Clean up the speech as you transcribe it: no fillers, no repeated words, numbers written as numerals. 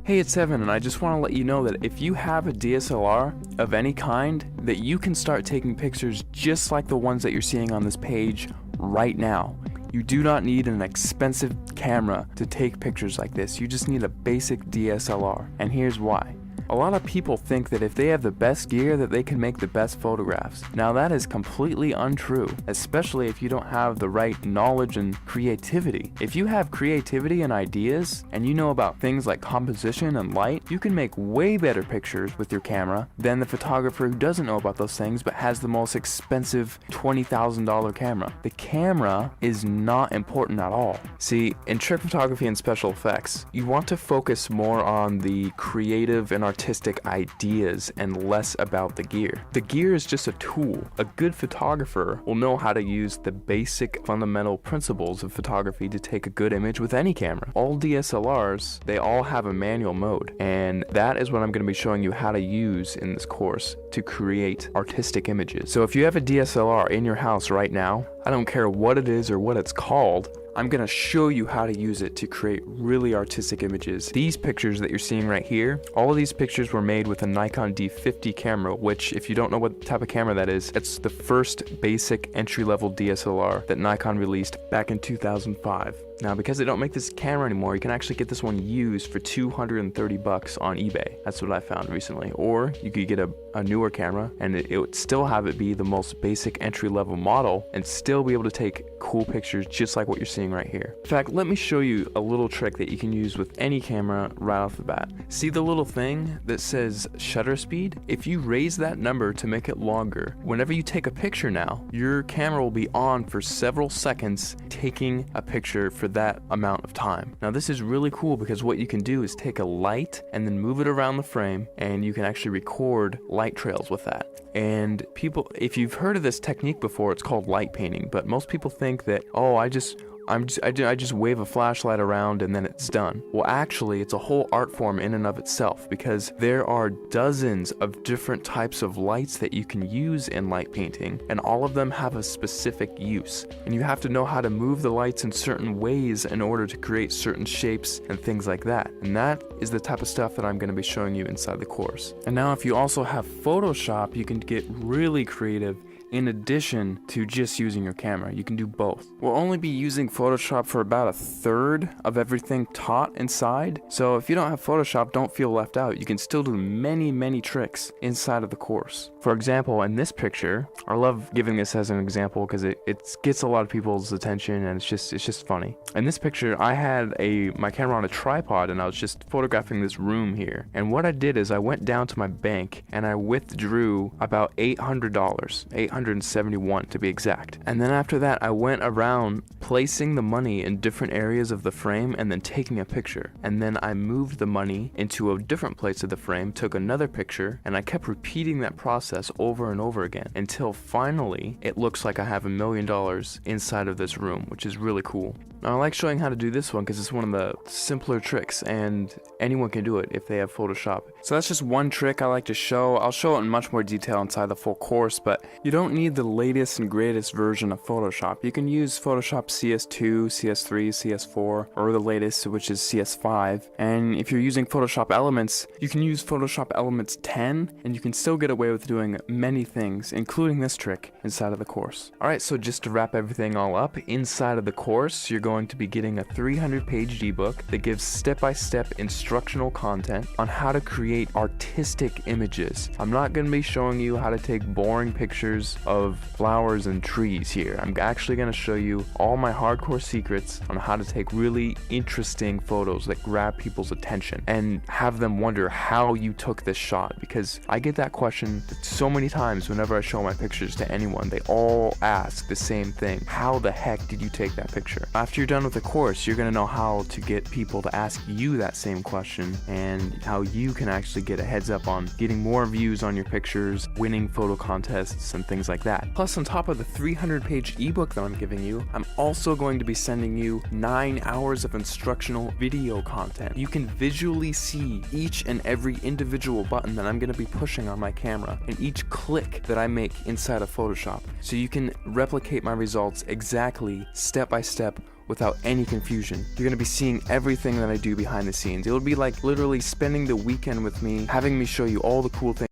Hey, it's Evan, and I just want to let you know that if you have a DSLR of any kind, that you can start taking pictures just like the ones that you're seeing on this page right now. You do not need an expensive camera to take pictures like this. You just need a basic DSLR, and here's why. A lot of people think that if they have the best gear that they can make the best photographs. Now that is completely untrue, especially if you don't have the right knowledge and creativity. If you have creativity and ideas, and you know about things like composition and light, you can make way better pictures with your camera than the photographer who doesn't know about those things but has the most expensive $20,000 camera. The camera is not important at all. See, in trick photography and special effects, you want to focus more on the creative and artistic ideas and less about the gear. The gear is just a tool. A good photographer will know how to use the basic fundamental principles of photography to take a good image with any camera. All DSLRs, they all have a manual mode, and that is what I'm going to be showing you how to use in this course to create artistic images. So if you have a DSLR in your house right now, I don't care what it is or what it's called, I'm going to show you how to use it to create really artistic images. These pictures that you're seeing right here, all of these pictures were made with a Nikon D50 camera, which if you don't know what type of camera that is, it's the first basic entry-level DSLR that Nikon released back in 2005. Now, because they don't make this camera anymore, you can actually get this one used for $230 on eBay. That's what I found recently. Or you could get a newer camera and it would still have it be the most basic entry-level model and still be able to take cool pictures just like what you're seeing right here. In fact, let me show you a little trick that you can use with any camera right off the bat. See the little thing that says shutter speed? If you raise that number to make it longer, whenever you take a picture now, your camera will be on for several seconds taking a picture for that amount of time. Now this is really cool because what you can do is take a light and then move it around the frame, and you can actually record light trails with that. And people, if you've heard of this technique before, it's called light painting, but most people think that, oh, I just wave a flashlight around and then it's done. Well, actually, it's a whole art form in and of itself, because there are dozens of different types of lights that you can use in light painting, and all of them have a specific use. And you have to know how to move the lights in certain ways in order to create certain shapes and things like that. And that is the type of stuff that I'm going to be showing you inside the course. And now if you also have Photoshop, you can get really creative. In addition to just using your camera, you can do both. We'll only be using Photoshop for about a third of everything taught inside, so if you don't have Photoshop, don't feel left out. You can still do many tricks inside of the course. For example, in this picture, I love giving this as an example because it gets a lot of people's attention and it's just funny. In this picture, I had my camera on a tripod and I was just photographing this room here. And what I did is I went down to my bank and I withdrew about $800, $871 to be exact. And then after that, I went around placing the money in different areas of the frame and then taking a picture. And then I moved the money into a different place of the frame, took another picture, and I kept repeating that process over and over again until finally it looks like I have $1 million inside of this room, which is really cool. Now, I like showing how to do this one because it's one of the simpler tricks and anyone can do it if they have Photoshop. So that's just one trick I like to show. I'll show it in much more detail inside the full course, but you don't need the latest and greatest version of Photoshop. You can use Photoshop CS2, CS3, CS4, or the latest, which is CS5. And if you're using Photoshop Elements, you can use Photoshop Elements 10, and you can still get away with doing many things, including this trick, inside of the course. Alright, so just to wrap everything all up, inside of the course, you're going to be getting a 300-page ebook that gives step-by-step instructional content on how to create artistic images. I'm not going to be showing you how to take boring pictures of flowers and trees here. I'm actually going to show you all my hardcore secrets on how to take really interesting photos that grab people's attention and have them wonder how you took this shot, because I get that question so many times whenever I show my pictures to anyone. They all ask the same thing: how the heck did you take that picture? After you're done with the course, you're going to know how to get people to ask you that same question and how you can actually get a heads up on getting more views on your pictures, winning photo contests, and things like that. Plus, on top of the 300-page ebook that I'm giving you, I'm also going to be sending you 9 hours of instructional video content. You can visually see each and every individual button that I'm going to be pushing on my camera and each click that I make inside of Photoshop, so you can replicate my results exactly, step by step, without any confusion. You're going to be seeing everything that I do behind the scenes. It'll be like literally spending the weekend with me, having me show you all the cool things